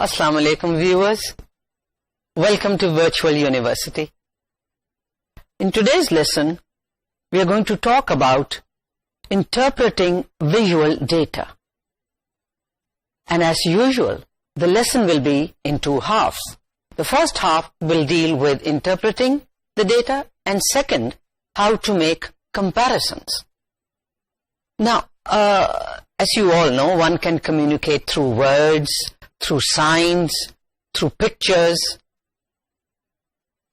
Assalamu alaikum viewers. Welcome to Virtual University. In today's lesson, we are going to talk about interpreting visual data. And as usual, the lesson will be in two halves. The first half will deal with interpreting the data, and second, how to make comparisons. Now, as you all know, one can communicate through words, through signs, through pictures.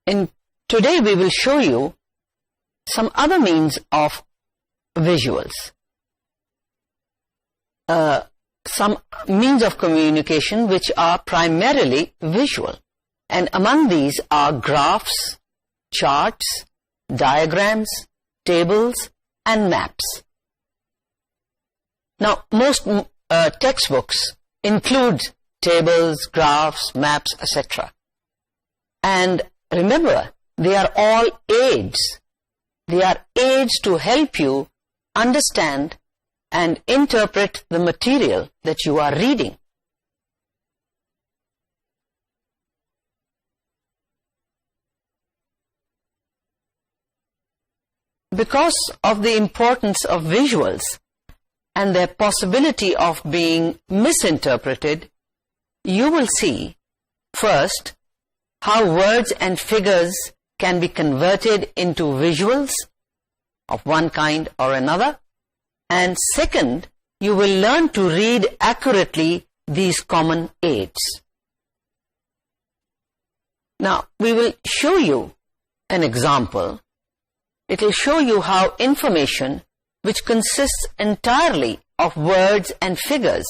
And today we will show you some other means of visuals. Some means of communication which are primarily visual. And among these are graphs, charts, diagrams, tables, and maps. Now, most textbooks include tables, graphs, maps, etc. And remember, they are all aids. They are aids to help you understand and interpret the material that you are reading. Because of the importance of visuals and their possibility of being misinterpreted, you will see, first, how words and figures can be converted into visuals of one kind or another. And second, you will learn to read accurately these common aids. Now, we will show you an example. It will show you how information, which consists entirely of words and figures,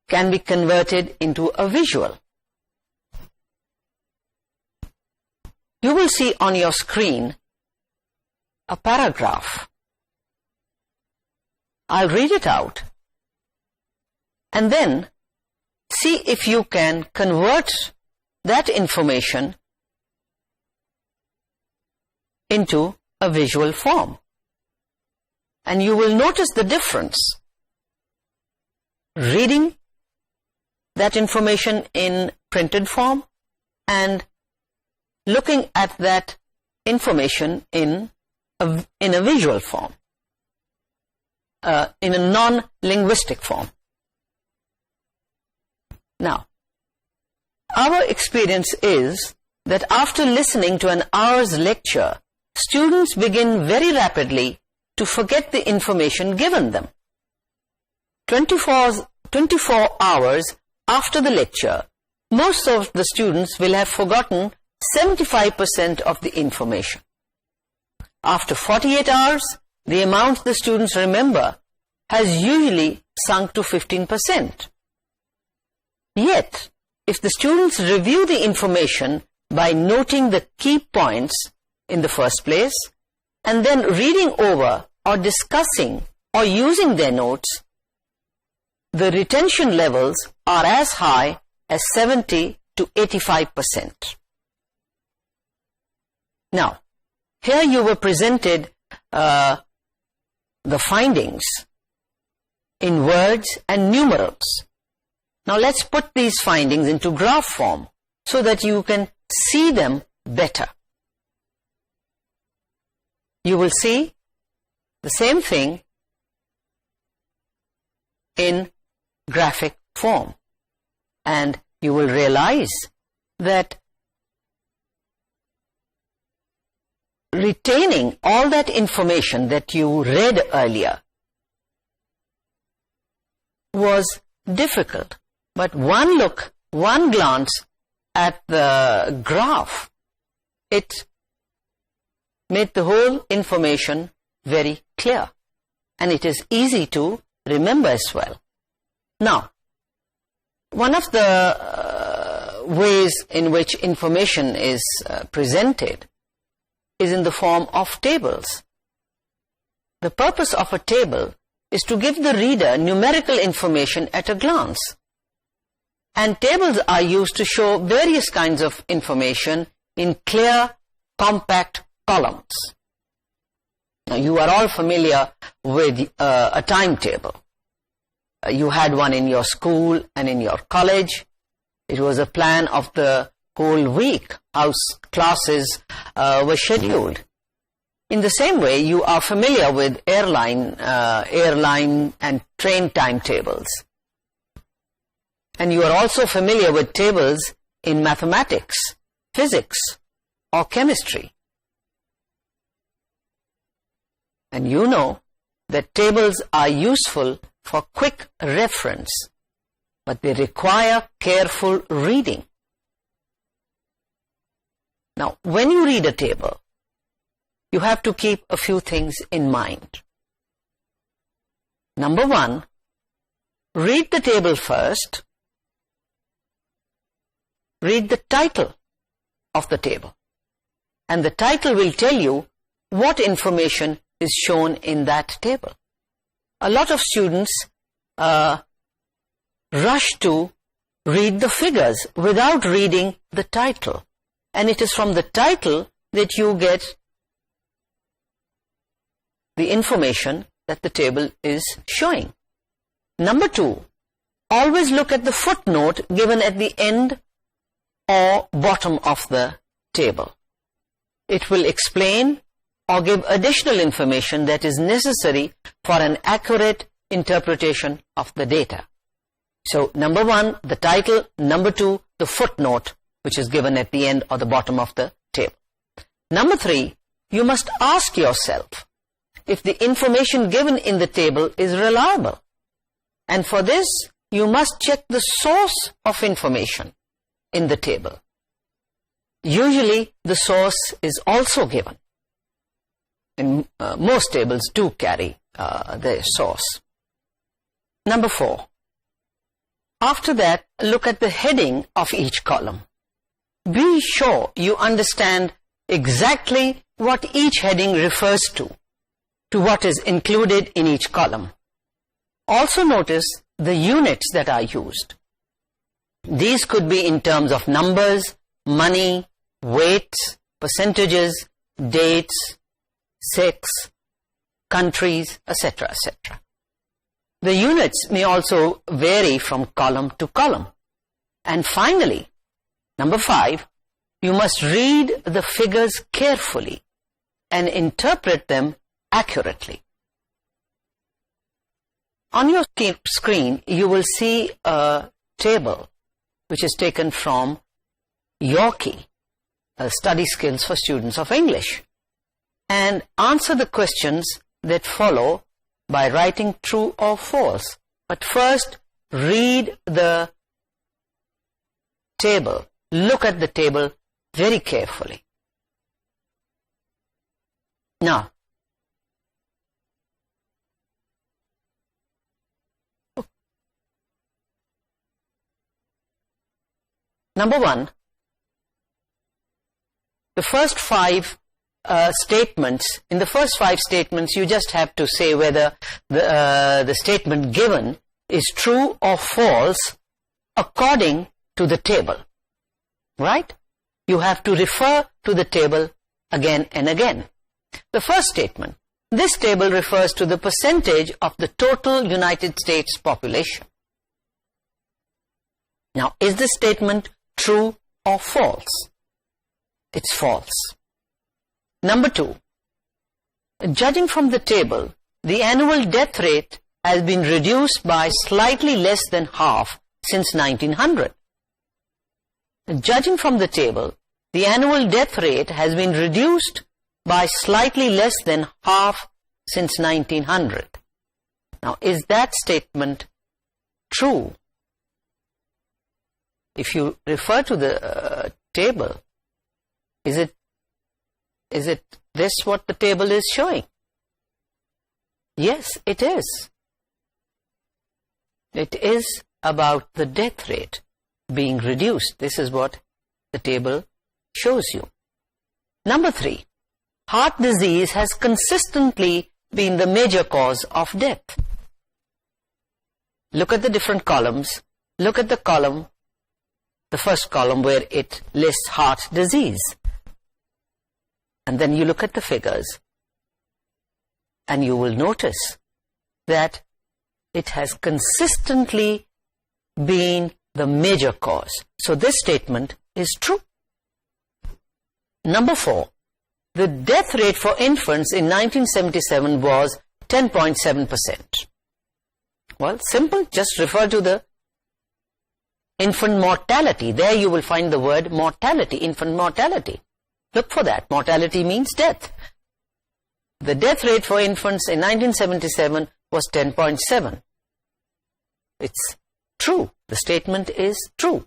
can be converted into a visual. You will see on your screen a paragraph. I'll read it out, and then see if you can convert that information into a visual form. And you will notice the difference. Reading that information in printed form and looking at that information in a visual form, in a non-linguistic form. Now, our experience is that after listening to an hour's lecture, students begin very rapidly to forget the information given them. 24 hours after the lecture, most of the students will have forgotten 75% of the information. After 48 hours, the amount the students remember has usually sunk to 15%. Yet, if the students review the information by noting the key points in the first place, and then reading over or discussing or using their notes, the retention levels are as high as 70 to 85%. Now, here you were presented the findings in words and numerals. Now let's put these findings into graph form so that you can see them better. You will see the same thing in graphic form, and you will realize that retaining all that information that you read earlier was difficult. But one look, one glance at the graph, it made the whole information very clear, and it is easy to remember as well. Now, one of the ways in which information is presented is in the form of tables. The purpose of a table is to give the reader numerical information at a glance. And tables are used to show various kinds of information in clear, compact columns. Now, you are all familiar with a timetable. You had one in your school and in your college. It was a plan of the whole week, how classes were scheduled. In the same way, you are familiar with airline and train timetables. And you are also familiar with tables in mathematics, physics, or chemistry. And you know that tables are useful for quick reference, but they require careful reading. Now, when you read a table, you have to keep a few things in mind. Number one, read the table first. Read the title of the table. And the title will tell you what information is shown in that table. A lot of students rush to read the figures without reading the title. And it is from the title that you get the information that the table is showing. Number two, always look at the footnote given at the end or bottom of the table. It will explain or give additional information that is necessary for an accurate interpretation of the data. So, number one, the title. Number two, the footnote, which is given at the end or the bottom of the table. Number three, you must ask yourself if the information given in the table is reliable. And for this, you must check the source of information in the table. Usually, the source is also given. And most tables do carry their source. Number four, after that, look at the heading of each column. Be sure you understand exactly what each heading refers to what is included in each column. Also notice the units that are used. These could be in terms of numbers, money, weights, percentages, dates, sex, countries, etc., etc. The units may also vary from column to column. And finally, number five, you must read the figures carefully and interpret them accurately. On your screen, you will see a table which is taken from Yorkie, Study Skills for Students of English. And answer the questions that follow by writing true or false. But first, read the table. Look at the table very carefully. Now, number one, the first five statements, in the first five statements, you just have to say whether the statement given is true or false according to the table. Right? You have to refer to the table again and again. The first statement, this table refers to the percentage of the total United States population. Now, is this statement true or false? It's false. Number two, judging from the table, the annual death rate has been reduced by slightly less than half since 1900. Judging from the table, the annual death rate has been reduced by slightly less than half since 1900. Now, is that statement true? If you refer to the table, is it this what the table is showing? Yes, it is. It is about the death rate being reduced. This is what the table shows you. Number three, heart disease has consistently been the major cause of death. Look at the different columns. Look at the column, the first column where it lists heart disease. And then you look at the figures and you will notice that it has consistently been the major cause. So this statement is true. Number 4. The death rate for infants in 1977 was 10.7%. Well, simple. Just refer to the infant mortality. There you will find the word mortality, infant mortality. Look for that. Mortality means death. The death rate for infants in 1977 was 10.7. It's true. The statement is true.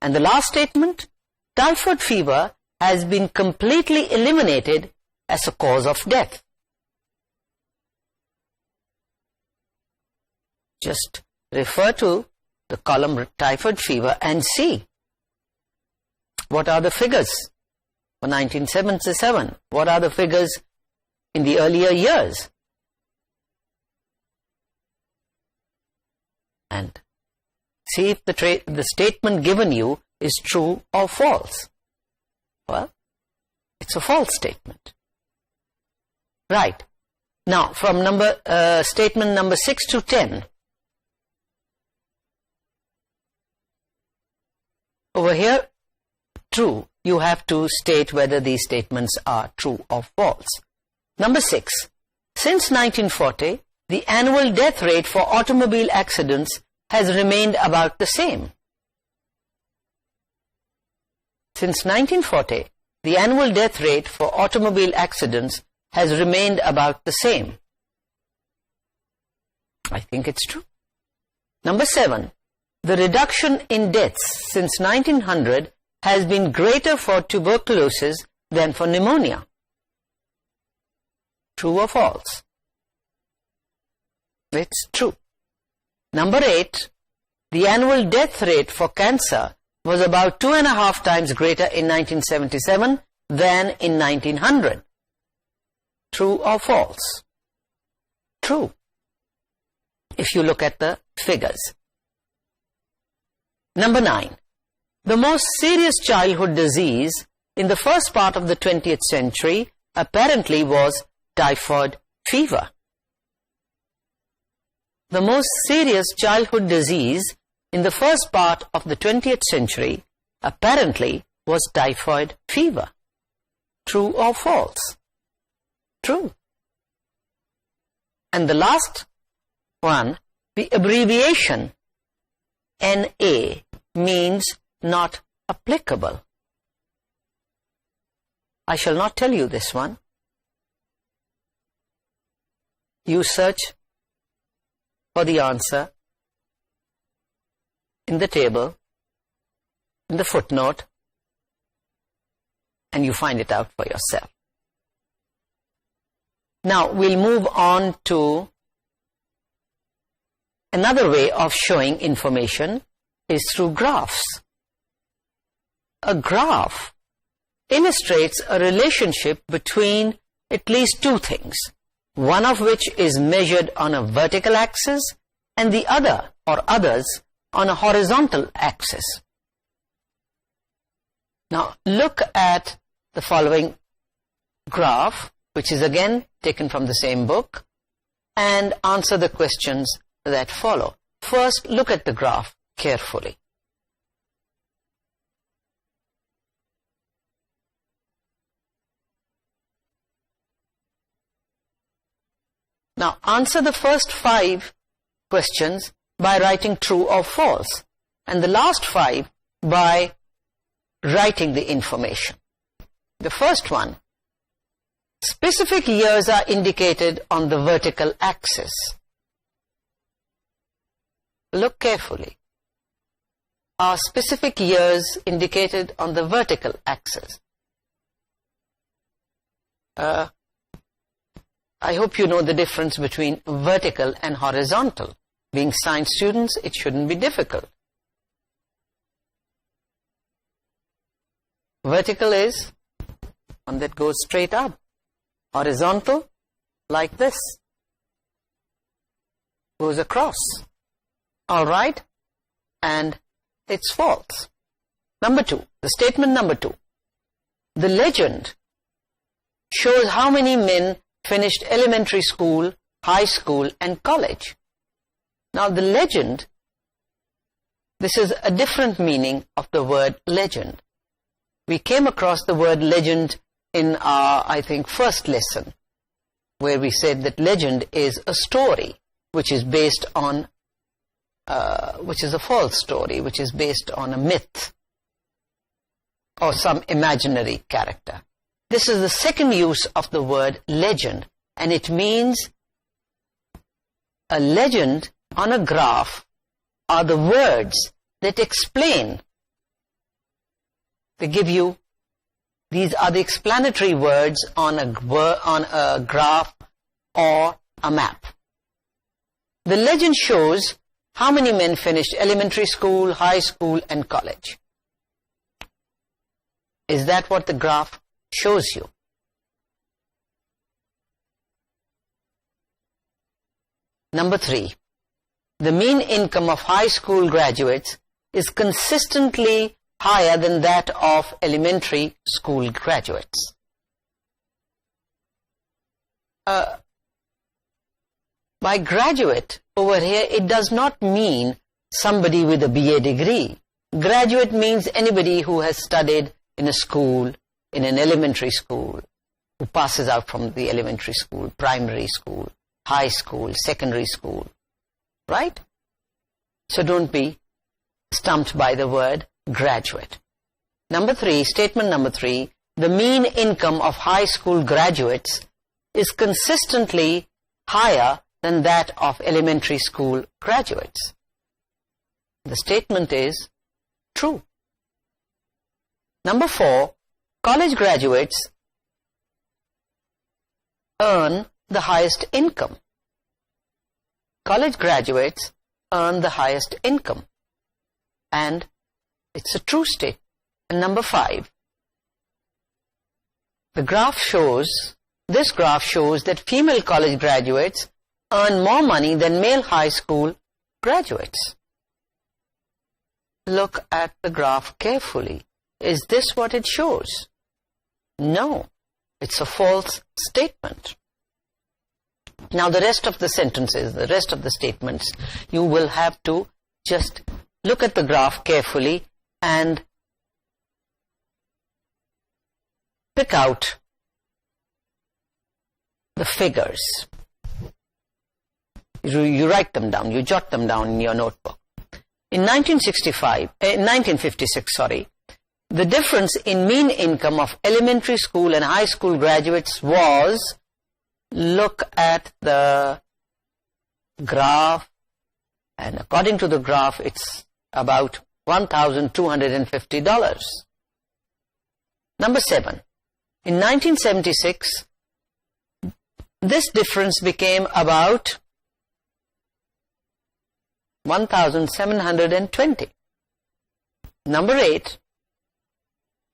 And the last statement, typhoid fever has been completely eliminated as a cause of death. Just refer to the column typhoid fever and see what are the figures for 1977. What are the figures in the earlier years? And see if the statement given you is true or false. Well, it's a false statement. Right. Now, from statement number 6 to 10. Over here, true. You have to state whether these statements are true or false. Number 6. Since 1940, the annual death rate for automobile accidents has remained about the same. Since 1940, the annual death rate for automobile accidents has remained about the same. I think it's true. Number 7. The reduction in deaths since 1900 has been greater for tuberculosis than for pneumonia. True or false? It's true. Number 8. The annual death rate for cancer was about 2.5 times greater in 1977 than in 1900. True or false? True. If you look at the figures. Number 9. The most serious childhood disease in the first part of the 20th century apparently was typhoid fever. The most serious childhood disease in the first part of the 20th century apparently was typhoid fever. True or false? True. And the last one, the abbreviation NA means not applicable. I shall not tell you this one. You search for the answer in the table, in the footnote, and you find it out for yourself. Now we'll move on to another way of showing information is through graphs. A graph illustrates a relationship between at least two things, one of which is measured on a vertical axis and the other or others on a horizontal axis. Now look at the following graph, which is again taken from the same book, and answer the questions that follow. First, look at the graph carefully. Now, answer the first 5 questions by writing true or false, and the last 5 by writing the information. The first one, specific years are indicated on the vertical axis. Look carefully. Are specific years indicated on the vertical axis? I hope you know the difference between vertical and horizontal. Being science students, it shouldn't be difficult. Vertical is one that goes straight up. Horizontal, like this, goes across. All right? And it's false. Number 2, the statement number 2. The legend shows how many men finished elementary school, high school, and college. Now, the legend This is a different meaning of the word legend. We came across the word legend in our, I think, first lesson, where we said that legend is a story which is based on, which is a false story, which is based on a myth or some imaginary character. This is the second use of the word legend, and it means a legend on a graph are the words that explain. They give you, these are the explanatory words on a graph or a map. The legend shows how many men finished elementary school, high school, and college. Is that what the graph shows you? Number 3. The mean income of high school graduates is consistently higher than that of elementary school graduates. By graduate, over here, it does not mean somebody with a BA degree. Graduate means anybody who has studied in a school, in an elementary school, who passes out from the elementary school, primary school, high school, secondary school, right? So don't be stumped by the word graduate. Number 3, statement number 3, the mean income of high school graduates is consistently higher than that of elementary school graduates. The statement is true. Number 4, college graduates earn the highest income. College graduates earn the highest income. And it's a true statement. And number 5, this graph shows that female college graduates earn more money than male high school graduates. Look at the graph carefully. Is this what it shows? No, it's a false statement. Now the rest of the sentences, the rest of the statements, you will have to just look at the graph carefully and pick out the figures. You write them down, you jot them down in your notebook. In 1956, the difference in mean income of elementary school and high school graduates was, look at the graph, and according to the graph, it's about $1,250. Number 7, in 1976, this difference became about $1,720. Number 8,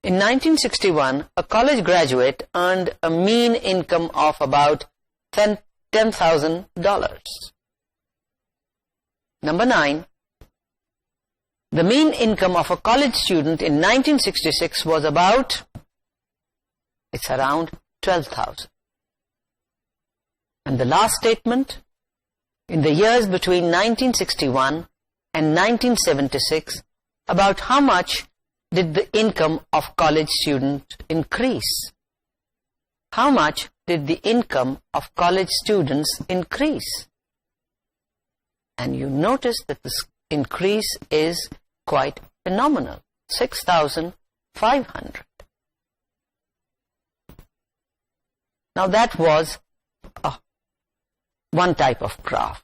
in 1961, a college graduate earned a mean income of about $10,000. Number 9, the mean income of a college student in 1966 was about, it's around $12,000. And the last statement, in the years between 1961 and 1976, about how much did the income of college students increase? How much did the income of college students increase? And you notice that this increase is quite phenomenal, 6,500. Now that was one type of graph.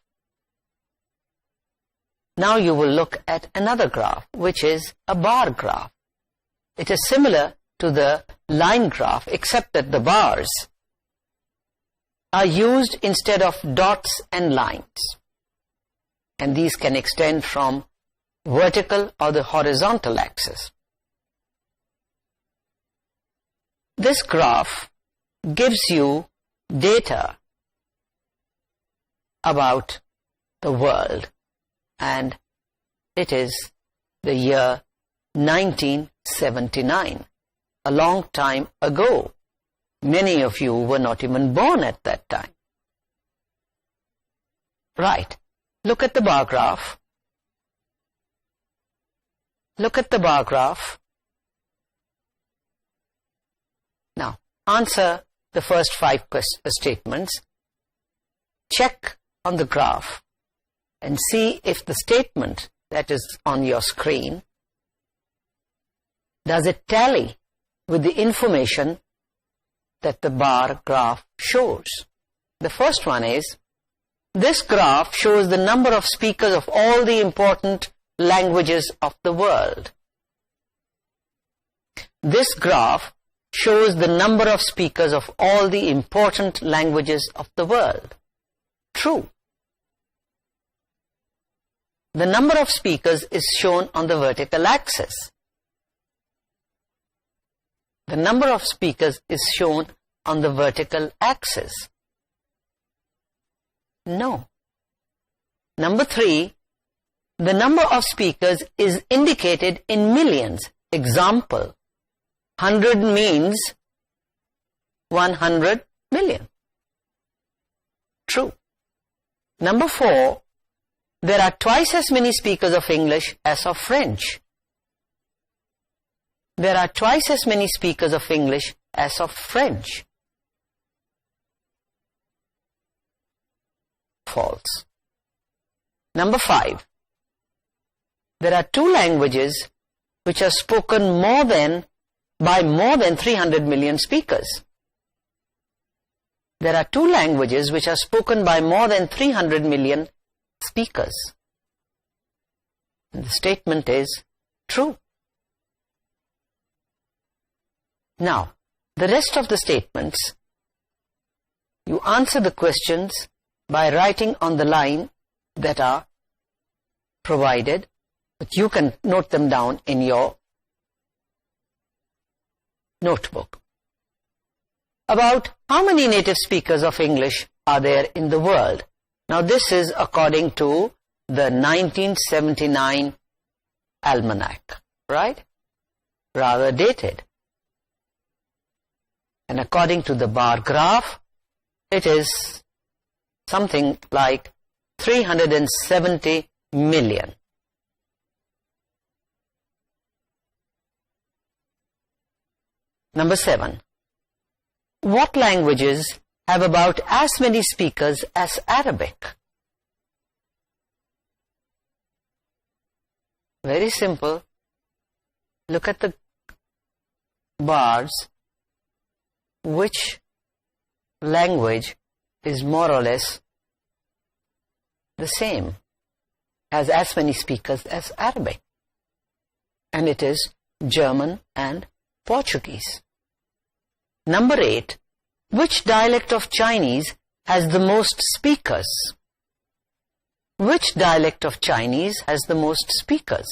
Now you will look at another graph, which is a bar graph. It is similar to the line graph, except that the bars are used instead of dots and lines. And these can extend from vertical or the horizontal axis. This graph gives you data about the world, and it is the year 1979, a long time ago. Many of you were not even born at that time. Right. Look at the bar graph. Look at the bar graph. Now, answer the first 5 statements. Check on the graph and see if the statement that is on your screen, does it tally with the information that the bar graph shows. The first one is, this graph shows the number of speakers of all the important languages of the world. This graph shows the number of speakers of all the important languages of the world. True. The number of speakers is shown on the vertical axis. The number of speakers is shown on the vertical axis. No. Number 3, the number of speakers is indicated in millions. Example, 100 means 100 million. True. Number 4, there are twice as many speakers of English as of French. There are twice as many speakers of English as of French. False. Number 5, there are 2 languages which are spoken by more than 300 million speakers. There are 2 languages which are spoken by more than 300 million speakers. And the statement is true. Now, the rest of the statements, you answer the questions by writing on the line that are provided, but you can note them down in your notebook. About how many native speakers of English are there in the world? Now, this is according to the 1979 almanac, right? Rather dated. And according to the bar graph, it is something like 370 million. Number 7. What languages have about as many speakers as Arabic? Very simple. Look at the bars. Which language is more or less the same, has as many speakers as Arabic? And it is German and Portuguese. Number 8, which dialect of Chinese has the most speakers? Which dialect of Chinese has the most speakers?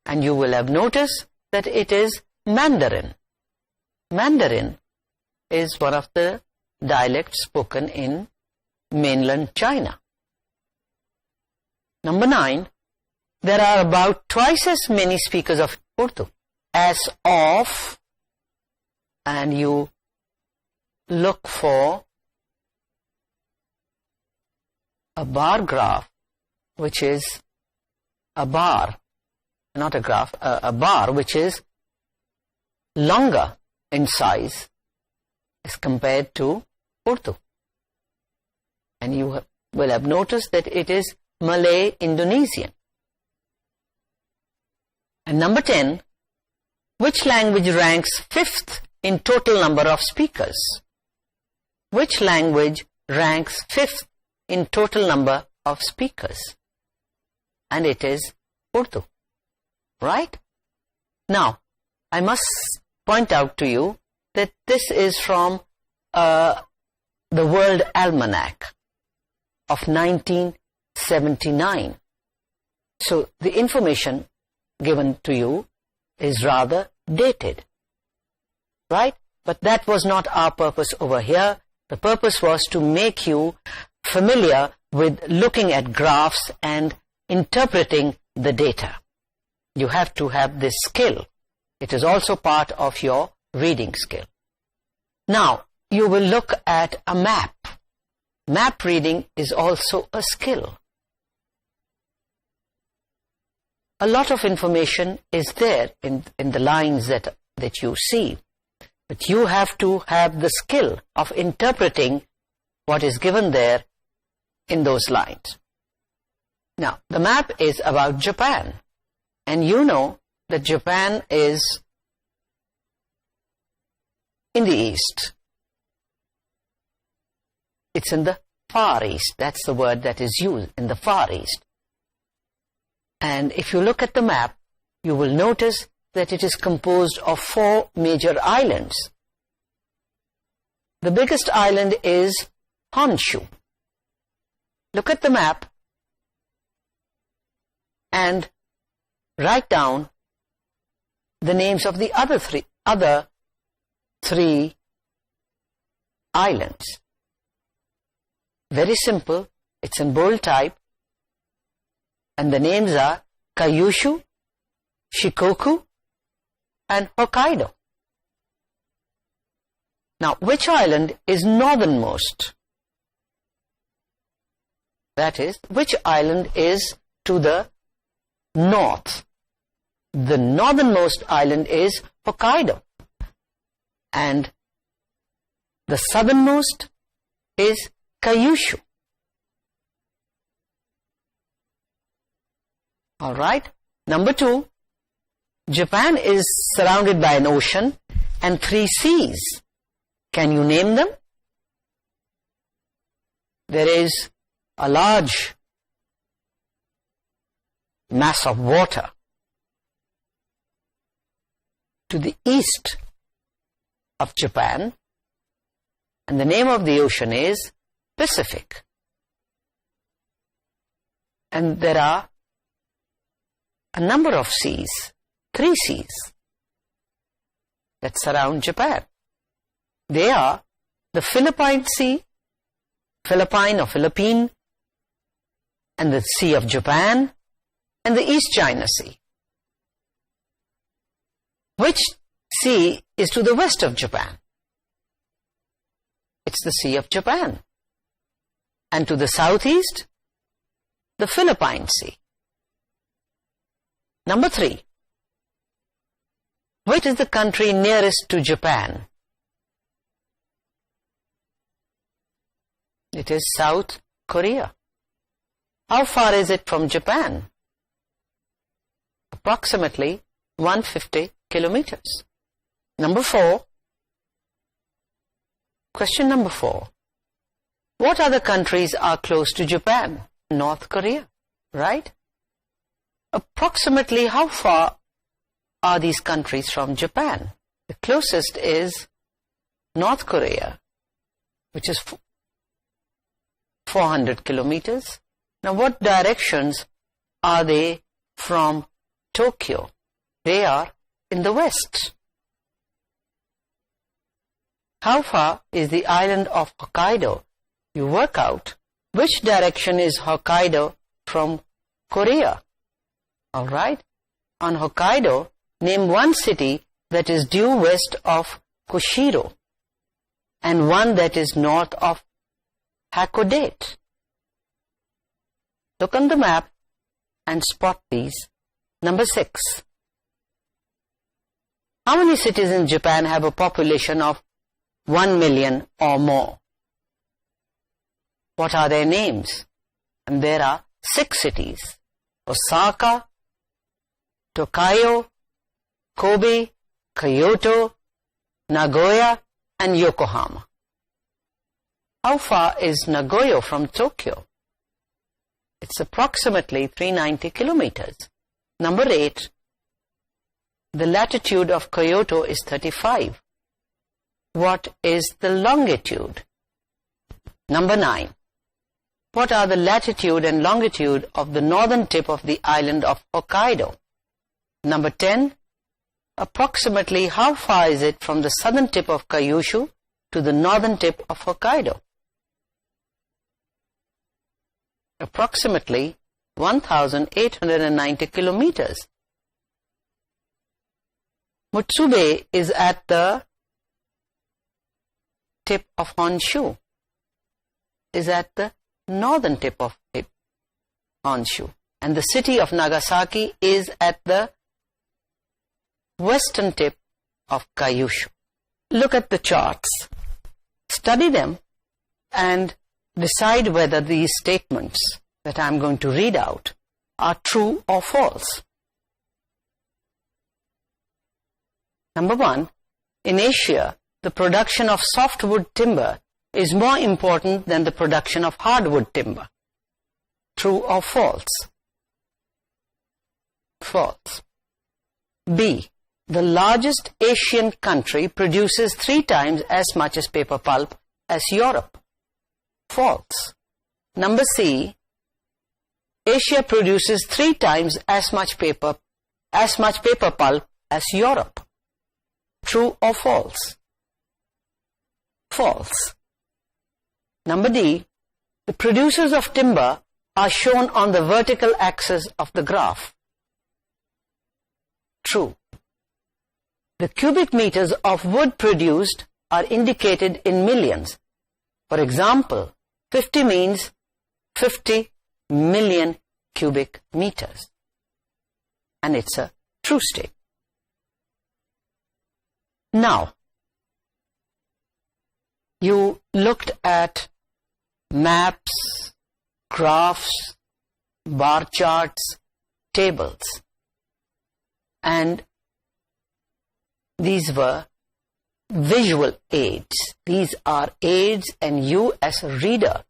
And you will have noticed that it is Mandarin. Mandarin is one of the dialects spoken in mainland China. Number 9, there are about twice as many speakers of Urdu as of, and you look for a bar graph, which is a bar, not a graph, a bar which is longer in size as compared to Urdu. And you will have noticed that it is Malay Indonesian. And number 10, which language ranks 5th in total number of speakers? Which language ranks 5th in total number of speakers? And it is Urdu. Right? Now, I must point out to you that this is from the World Almanac of 1979. So the information given to you is rather dated. Right? But that was not our purpose over here. The purpose was to make you familiar with looking at graphs and interpreting the data. You have to have this skill. It is also part of your reading skill. Now, you will look at a map. Map reading is also a skill. a lot of information is there in the lines that you see. But you have to have the skill of interpreting what is given there in those lines. Now, the map is about Japan. And you know that Japan is in the east. It's in the Far East. That's the word that is used, in the Far East. And if you look at the map, you will notice that it is composed of 4 major islands. The biggest island is Honshu. Look at the map and write down the names of the other three islands. Very simple. It's in bold type. And the names are Kyushu, Shikoku, and Hokkaido. Now, which island is northernmost? That is, which island is to the north? The northernmost island is Hokkaido. And the southernmost is Kyushu. All right. Number 2, Japan is surrounded by an ocean and 3 seas. Can you name them? There is a large mass of water to the east of Japan, and the name of the ocean is Pacific. And there are a number of seas, 3 seas, that surround Japan. They are the Philippine Sea, Philippine or Philippine, and the Sea of Japan, and the East China Sea. Which sea is to the west of Japan? It's the Sea of Japan. And to the southeast, the Philippine Sea. Number 3. Which is the country nearest to Japan? It is South Korea. How far is it from Japan? Approximately 150 kilometers. Number 4. Question number 4. What other countries are close to Japan? North Korea, right? Approximately how far are these countries from Japan? The closest is North Korea, which is 400 kilometers. Now, what directions are they from Tokyo? They are in the west. How far is the island of Hokkaido? You work out which direction is Hokkaido from Korea. All right. On Hokkaido, name one city that is due west of Kushiro and one that is north of Hakodate. Look on the map and spot these. Number 6. How many cities in Japan have a population of 1 million or more? What are their names? And there are 6 cities. Osaka, Tokyo, Kobe, Kyoto, Nagoya, and Yokohama. How far is Nagoya from Tokyo? It's approximately 390 kilometers. Number 8. The latitude of Kyoto is 35. What is the longitude? Number 9. What are the latitude and longitude of the northern tip of the island of Hokkaido? Number 10. Approximately how far is it from the southern tip of Kyushu to the northern tip of Hokkaido? Approximately 1,890 kilometers. Mutsube is at the tip of Honshu, is at the northern tip of Honshu. and the city of Nagasaki is at the western tip of Kyushu. Look at the charts, study them, and decide whether these statements that I'm going to read out are true or false. Number 1, in Asia, the production of softwood timber is more important than the production of hardwood timber. True or false? False. B, the largest Asian country produces 3 times as much as paper pulp as Europe. False. Number C, Asia produces 3 times as much paper pulp as Europe. True or false? False. Number D, the producers of timber are shown on the vertical axis of the graph. True. The cubic meters of wood produced are indicated in millions. For example, 50 means 50 million cubic meters. And it's a true statement. Now, you looked at maps, graphs, bar charts, tables, and these were visual aids. These are aids, and you as a reader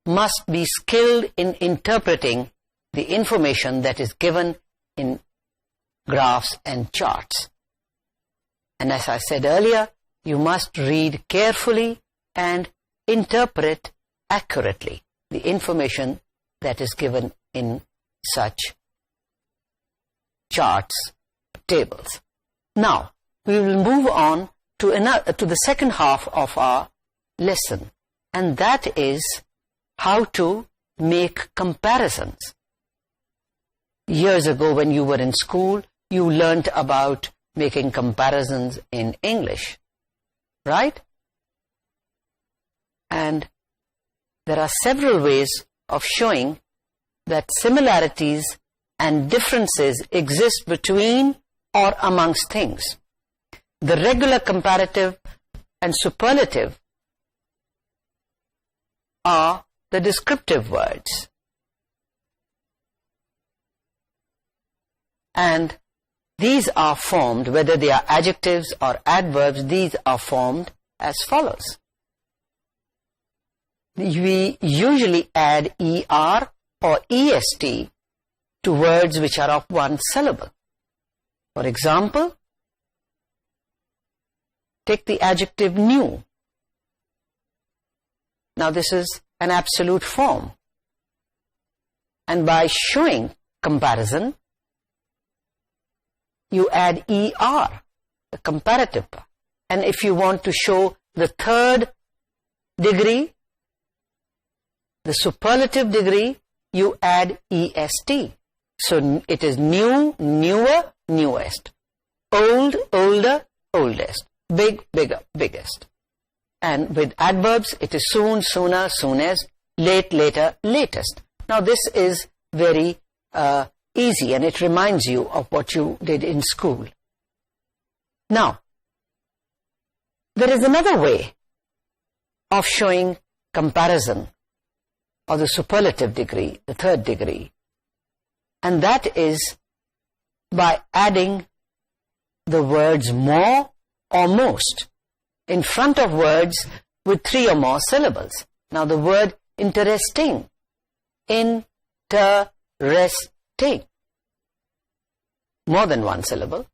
must be skilled in interpreting the information that is given in graphs and charts. And as I said earlier, you must read carefully and interpret accurately the information that is given in such charts, tables. Now, we will move on to the second half of our lesson, and that is how to make comparisons. Years ago, when you were in school, you learnt about making comparisons in English, right? And there are several ways of showing that similarities and differences exist between or amongst things. The regular comparative and superlative are the descriptive words. And these are formed, whether they are adjectives or adverbs, these are formed as follows. We usually add ER or EST to words which are of one syllable. For example, take the adjective new. Now this is an absolute form. And by showing comparison, you add ER, the comparative part. And if you want to show the third degree, the superlative degree, you add EST. So it is new, newer, newest. Old, older, oldest. Big, bigger, biggest. And with adverbs, it is soon, sooner, soonest, late, later, latest. Now this is very easy, and it reminds you of what you did in school. Now, there is another way of showing comparison of the superlative degree, the third degree, and that is by adding the words more or most in front of words with 3 or more syllables. Now the word interesting, interesting, more than one syllable.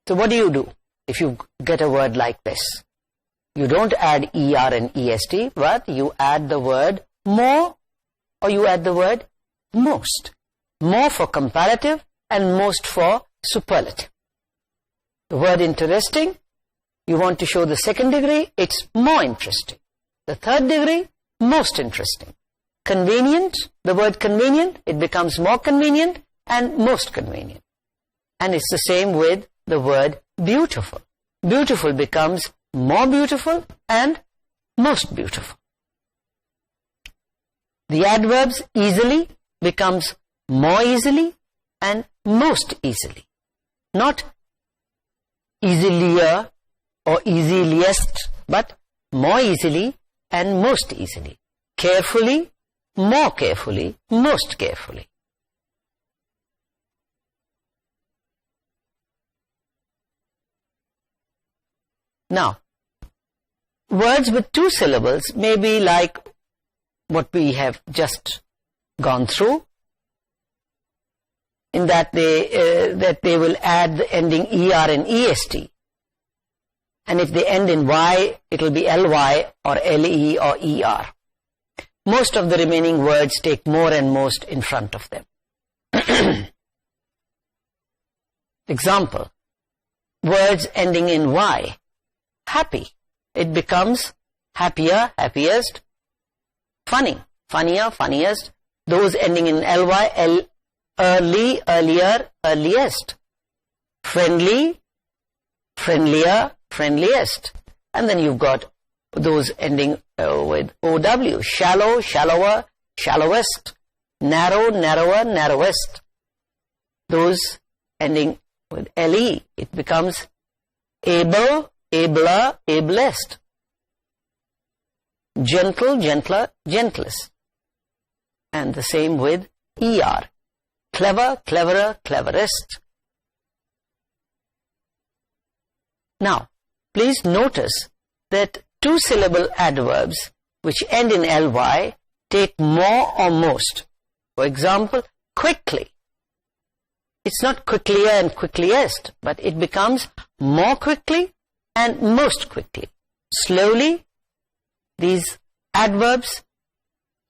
So what do if you get a word like this? You don't add ER and EST, but you add the word more, or you add the word most. More for comparative and most for superlative. The word interesting, you want to show the second degree, it's more interesting. The third degree, most interesting. Convenient, the word convenient, it becomes more convenient and most convenient. And it's the same with the word beautiful. Beautiful becomes more beautiful and most beautiful. The adverbs easily becomes more easily and most easily. Not easilier or easiest, but more easily and most easily. Carefully, more carefully, most carefully. Now, words with two syllables may be like what we have just gone through, in that they will add the ending ER and EST. And if they end in Y, it will be LY or LE or ER. Most of the remaining words take more and most in front of them. Example, words ending in Y. Happy, it becomes happier, happiest. Funny, funnier, funniest. Those ending in LY, early, earlier, earliest. Friendly, friendlier, friendliest. And then you've got those ending with OW, shallow, shallower, shallowest. Narrow, narrower, narrowest. Those ending with LE, it becomes able, abler, ablest. Gentle, gentler, gentlest. And the same with ER. Clever, cleverer, cleverest. Now, please notice that two-syllable adverbs which end in ly take more or most. For example, quickly. It's not quicklier and quickliest, but it becomes more quickly and most quickly. Slowly, these adverbs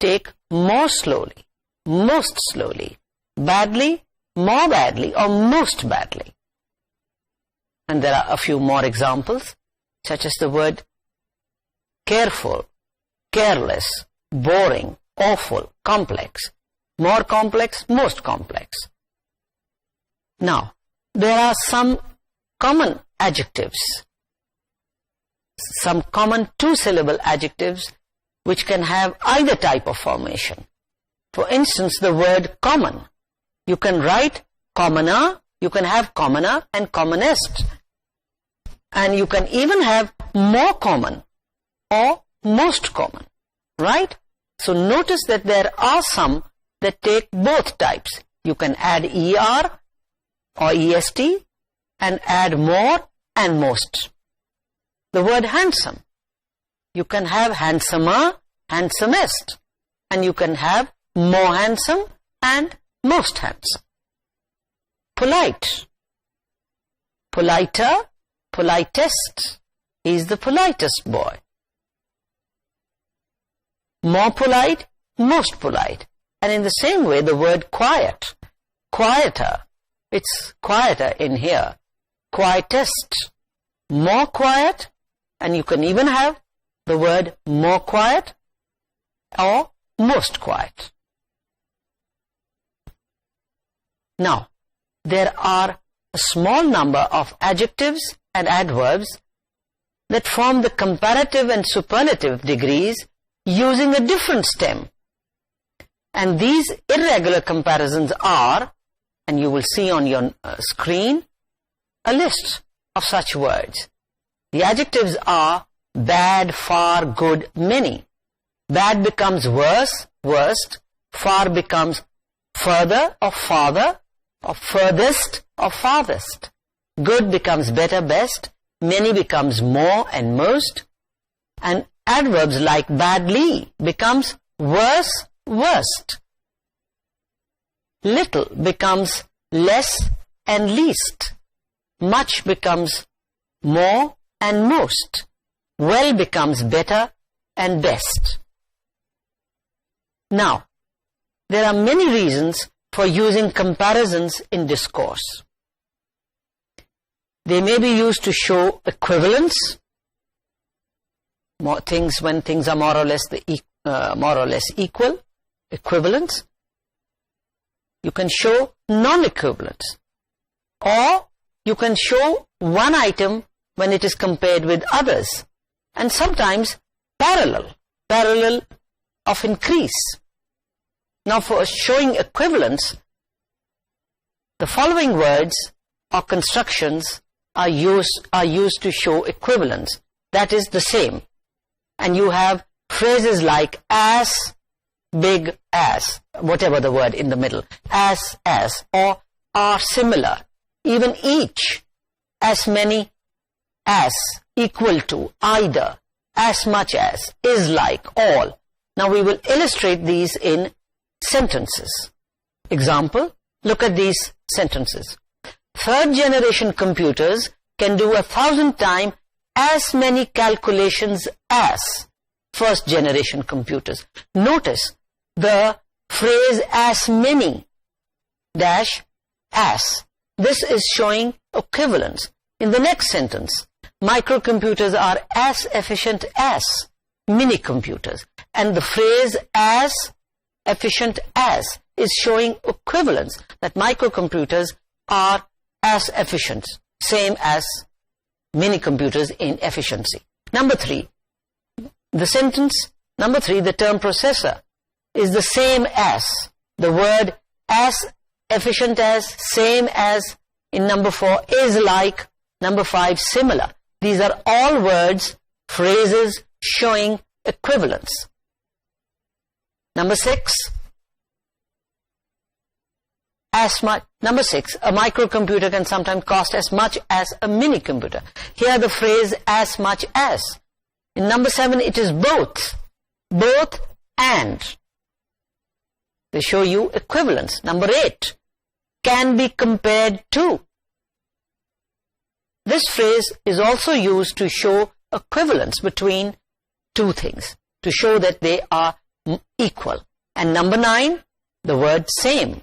take more slowly, most slowly. Badly, more badly, or most badly. And there are a few more examples, such as the word careful, careless, boring, awful, complex, more complex, most complex. Now, there are some common adjectives, some common two-syllable adjectives which can have either type of formation. For instance, the word common. You can write commoner, you can have commoner and commonest. And you can even have more common or most common, right? So notice that there are some that take both types. You can add ER or EST and add more and most. The word handsome. You can have handsomer, handsomest. And you can have more handsome and most handsome. Polite. Politer, politest. He's the politest boy. More polite, most polite. And in the same way, the word quiet. Quieter. It's quieter in here. Quietest. More quiet. And you can even have the word more quiet or most quiet. Now, there are a small number of adjectives and adverbs that form the comparative and superlative degrees using a different stem. And these irregular comparisons are, and you will see on your screen, a list of such words. The adjectives are bad, far, good, many. Bad becomes worse, worst. Far becomes further or farther, or furthest or farthest. Good becomes better, best. Many becomes more and most. And adverbs like badly becomes worse, worst. Little becomes less and least. Much becomes more and most. Well becomes better and best. Now, there are many reasons for using comparisons in discourse. They may be used to show equivalence, when things are more or less equal, equivalence. You can show non-equivalence, or you can show one item when it is compared with others, and sometimes parallel of increase. Now, for showing equivalence, The following words or constructions are used to show equivalence, that is the same. And you have phrases like as, big as, whatever the word in the middle, as, or are similar, even each, as many as, equal to, either, as much as, is like, all. Now we will illustrate these in sentences. Example, look at these sentences. Third generation computers can do 1,000 times as many calculations as first generation computers. Notice the phrase as many dash as. This is showing equivalence. In the next sentence, microcomputers are as efficient as mini computers. And the phrase as efficient as is showing equivalence, that microcomputers are as efficient, same as mini computers in efficiency. Number 3, the sentence number 3, the term processor is the same as. The word as efficient as, same as in number 4, is like, number 5, similar. These are all words, phrases showing equivalence. Number 6, number 6, a microcomputer can sometimes cost as much as a mini computer. Here the phrase as much as. In number 7, it is both and. They show you equivalence. Number 8, can be compared to. This phrase is also used to show equivalence between two things, to show that they are equal. And number 9, the word same.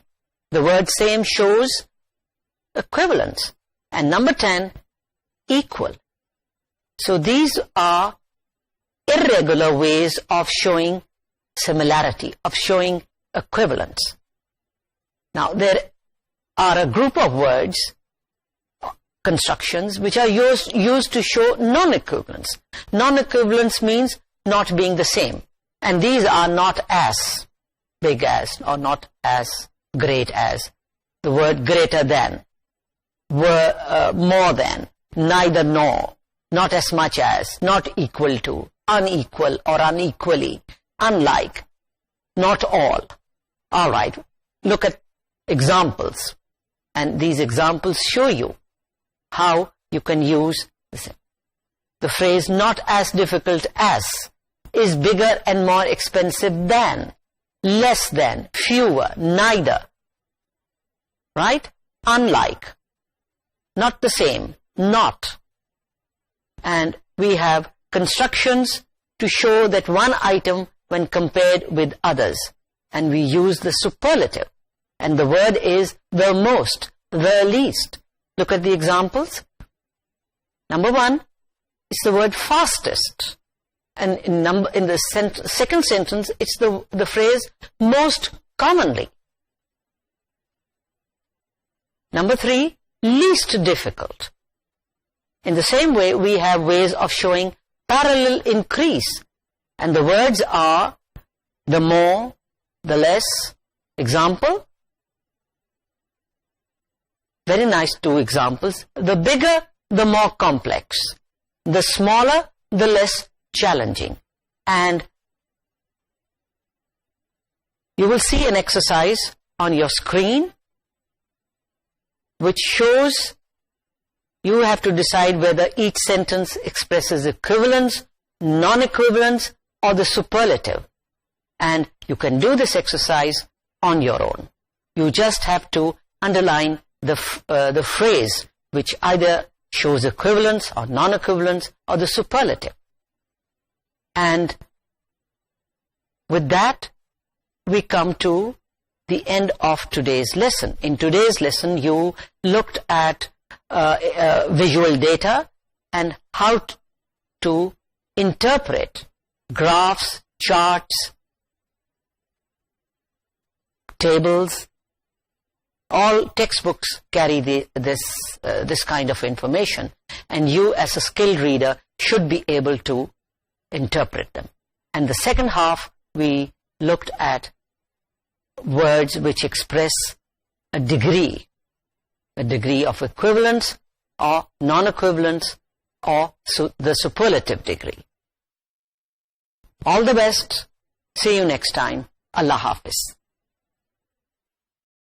The word same shows equivalence. And number 10, equal. So these are irregular ways of showing similarity, of showing equivalence. Now there are a group of words, constructions, which are used to show non-equivalence. Non-equivalence means not being the same. And these are not as big as, or not as great as. The word greater than, more than, neither nor, not as much as, not equal to, unequal or unequally, unlike, not all. All right, look at examples. And these examples show you how you can use the phrase not as difficult as, is bigger and more expensive than, less than, fewer, neither, right? Unlike, not the same, not. And we have constructions to show that one item when compared with others. And we use the superlative. And the word is the most, the least. Look at the examples. Number 1 is the word fastest. And in the second sentence, it's the phrase most commonly. Number 3, least difficult. In the same way, we have ways of showing parallel increase. And the words are the more, the less. Example. Very nice 2 examples. The bigger, the more complex. The smaller, the less challenging. And you will see an exercise on your screen which shows you have to decide whether each sentence expresses equivalence, non-equivalence, or the superlative. And you can do this exercise on your own. You just have to underline the phrase which either shows equivalence or non-equivalence or the superlative. And with that, we come to the end of today's lesson. In today's lesson, you looked at visual data and how to interpret graphs, charts, tables. All textbooks carry this kind of information, and you as a skilled reader should be able to interpret them. And the second half, we looked at words which express a degree a degree of equivalence or non-equivalence or the superlative degree. All the best. See you next time. Allah Hafiz.